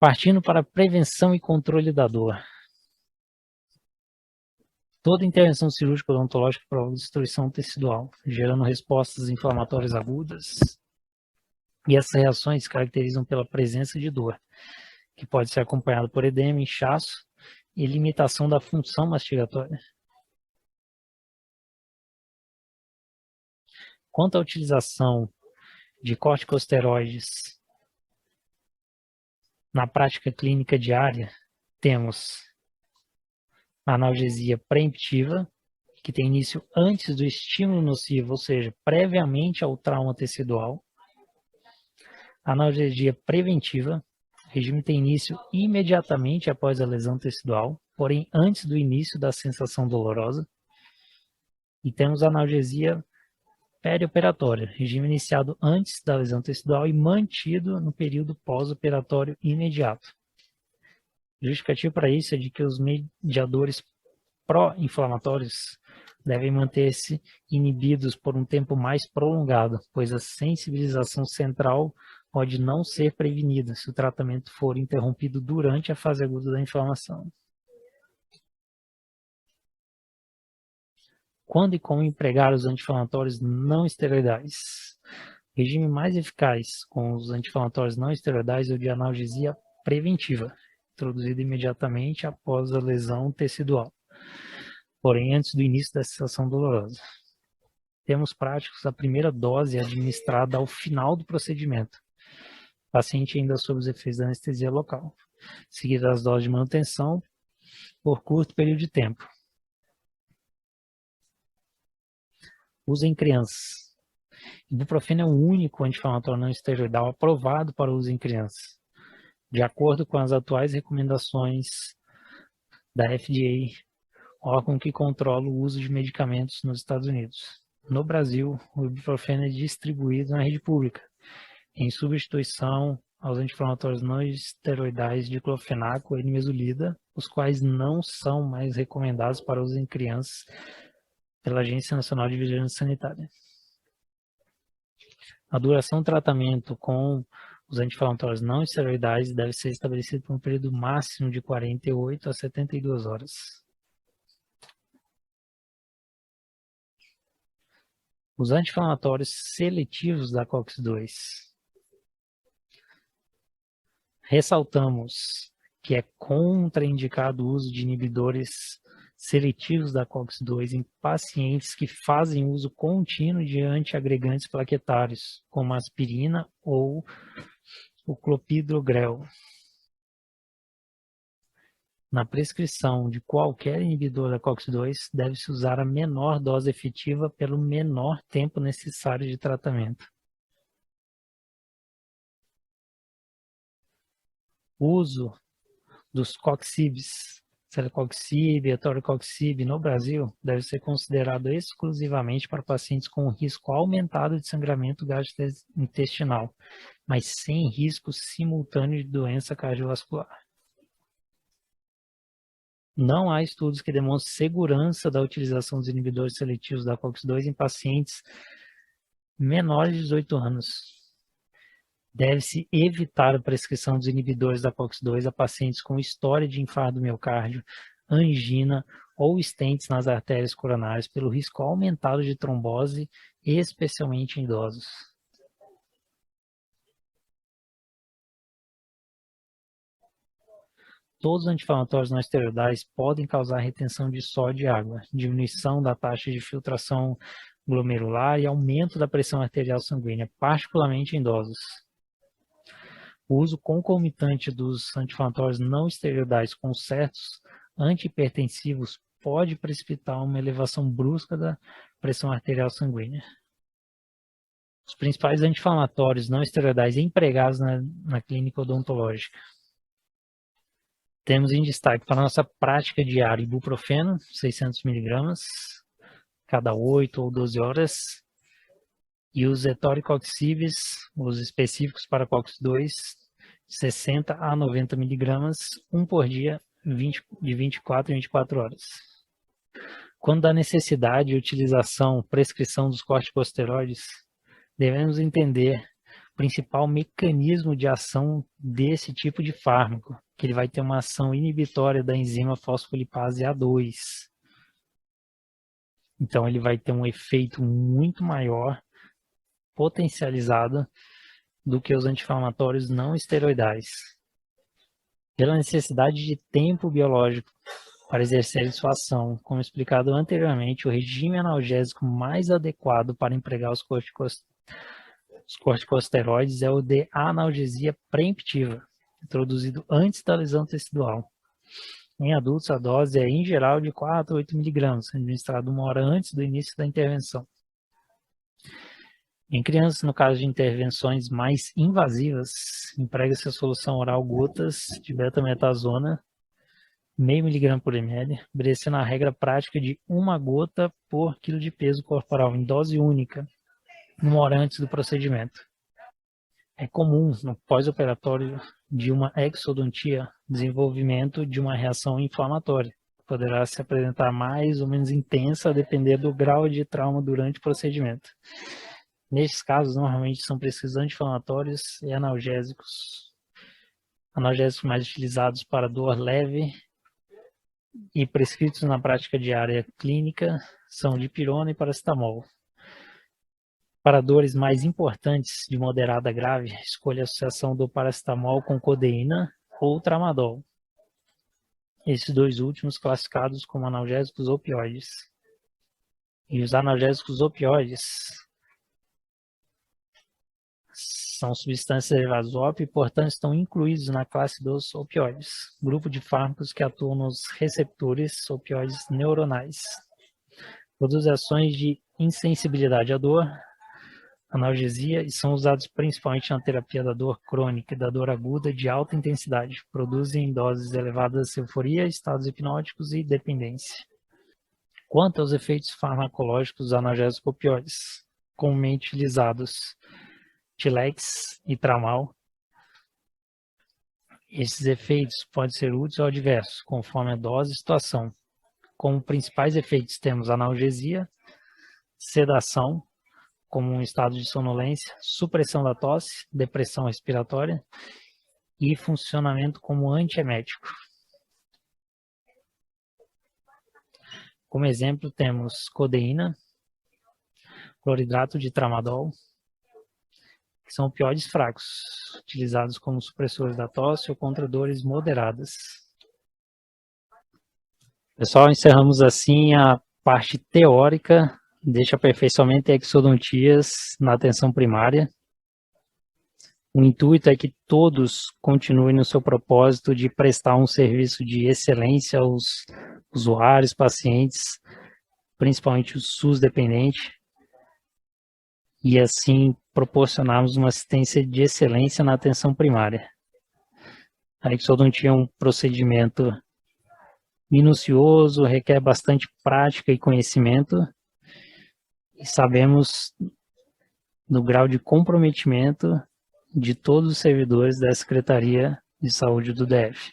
Partindo para a prevenção e controle da dor. Toda intervenção cirúrgica odontológica provoca destruição tecidual, gerando respostas inflamatórias agudas, e essas reações se caracterizam pela presença de dor, que pode ser acompanhada por edema, inchaço e limitação da função mastigatória. Quanto à utilização de corticosteroides na prática clínica diária, temos a analgesia preemptiva, que tem início antes do estímulo nocivo, ou seja, previamente ao trauma tecidual. A analgesia preventiva, o regime tem início imediatamente após a lesão tecidual, porém antes do início da sensação dolorosa. E temos a analgesia perioperatória, regime iniciado antes da lesão tecidual e mantido no período pós-operatório imediato. Justificativo para isso é de que os mediadores pró-inflamatórios devem manter-se inibidos por um tempo mais prolongado, pois a sensibilização central pode não ser prevenida se o tratamento for interrompido durante a fase aguda da inflamação. Quando e como empregar os anti-inflamatórios não esteroidais? O regime mais eficaz com os anti-inflamatórios não esteroidais é o de analgesia preventiva, introduzido imediatamente após a lesão tecidual, porém antes do início da sensação dolorosa. Temos práticos a primeira dose administrada ao final do procedimento, paciente ainda sob os efeitos da anestesia local, seguida das doses de manutenção por curto período de tempo. Uso em crianças. Ibuprofeno é o único anti-inflamatório não esteroidal aprovado para uso em crianças, de acordo com as atuais recomendações da FDA, órgão que controla o uso de medicamentos nos Estados Unidos. No Brasil, o ibuprofeno é distribuído na rede pública, em substituição aos anti-inflamatórios não esteroidais de diclofenaco e nimesulida, os quais não são mais recomendados para uso em crianças pela Agência Nacional de Vigilância Sanitária. A duração do tratamento com os anti-inflamatórios não esteroidais deve ser estabelecida por um período máximo de 48 a 72 horas. Os anti-inflamatórios seletivos da COX-2. Ressaltamos que é contraindicado o uso de inibidores seletivos da COX-2 em pacientes que fazem uso contínuo de antiagregantes plaquetários, como a aspirina ou o clopidogrel. Na prescrição de qualquer inibidor da COX-2, deve-se usar a menor dose efetiva pelo menor tempo necessário de tratamento. O uso dos coxibs, celecoxib, etoricoxib no Brasil, deve ser considerado exclusivamente para pacientes com risco aumentado de sangramento gastrointestinal, mas sem risco simultâneo de doença cardiovascular. Não há estudos que demonstrem segurança da utilização dos inibidores seletivos da COX-2 em pacientes menores de 18 anos. Deve-se evitar a prescrição dos inibidores da COX-2 a pacientes com história de infarto do miocárdio, angina ou estentes nas artérias coronárias pelo risco aumentado de trombose, especialmente em idosos. Todos os anti-inflamatórios não esteroidais podem causar retenção de sódio e água, diminuição da taxa de filtração glomerular e aumento da pressão arterial sanguínea, particularmente em idosos. O uso concomitante dos anti-inflamatórios não esteroidais com certos antihipertensivos pode precipitar uma elevação brusca da pressão arterial sanguínea. Os principais anti-inflamatórios não esteroidais empregados na clínica odontológica. Temos em destaque para a nossa prática diária ibuprofeno, 600 mg, cada 8 ou 12 horas, e os etoricoxibs, os específicos para COX-2, 60 a 90 mg, um por dia, de 24 em 24 horas. Quando há necessidade de utilização, prescrição dos corticosteroides, devemos entender principal mecanismo de ação desse tipo de fármaco, que ele vai ter uma ação inibitória da enzima fosfolipase A2. Então ele vai ter um efeito muito maior, potencializado, do que os anti-inflamatórios não esteroidais. Pela necessidade de tempo biológico para exercer sua ação, como explicado anteriormente, o regime analgésico mais adequado para empregar os corticosteroides é o de analgesia preemptiva, introduzido antes da lesão tecidual. Em adultos, a dose é, em geral, de 4 a 8 mg, administrado 1 hora antes do início da intervenção. Em crianças, no caso de intervenções mais invasivas, emprega-se a solução oral gotas de betametasona, 0,5 mg por ml, obedecendo a regra prática de 1 gota por quilo de peso corporal, em dose única, 1 hora antes do procedimento. É comum, no pós-operatório de uma exodontia, desenvolvimento de uma reação inflamatória. Poderá se apresentar mais ou menos intensa a depender do grau de trauma durante o procedimento. Nestes casos, normalmente são precisos anti-inflamatórios e analgésicos. Analgésicos mais utilizados para dor leve e prescritos na prática diária clínica são dipirona e paracetamol. Para dores mais importantes, de moderada a grave, escolha a associação do paracetamol com codeína ou tramadol. Esses dois últimos classificados como analgésicos opioides. E os analgésicos opioides são substâncias derivadas do ópio e, portanto, estão incluídos na classe dos opioides, grupo de fármacos que atuam nos receptores opioides neuronais. Produzem ações de insensibilidade à dor, analgesia e são usados principalmente na terapia da dor crônica e da dor aguda de alta intensidade. Produzem em doses elevadas de euforia, estados hipnóticos e dependência. Quanto aos efeitos farmacológicos dos analgésicos opioides, comumente utilizados Tilex e Tramal, esses efeitos podem ser úteis ou adversos, conforme a dose e situação. Como principais efeitos temos analgesia, sedação, como um estado de sonolência, supressão da tosse, depressão respiratória e funcionamento como antiemético. Como exemplo, temos codeína, cloridrato de tramadol, que são opioides fracos, utilizados como supressores da tosse ou contra dores moderadas. Pessoal, encerramos assim a parte teórica deste aperfeiçoamento em exodontias na atenção primária. O intuito é que todos continuem no seu propósito de prestar um serviço de excelência aos usuários, pacientes, principalmente o SUS dependente, e assim proporcionarmos uma assistência de excelência na atenção primária. A exodontia é um procedimento minucioso, requer bastante prática e conhecimento, e sabemos do grau de comprometimento de todos os servidores da Secretaria de Saúde do DF.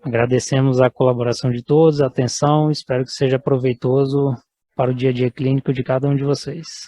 Agradecemos a colaboração de todos, a atenção, espero que seja proveitoso para o dia a dia clínico de cada um de vocês.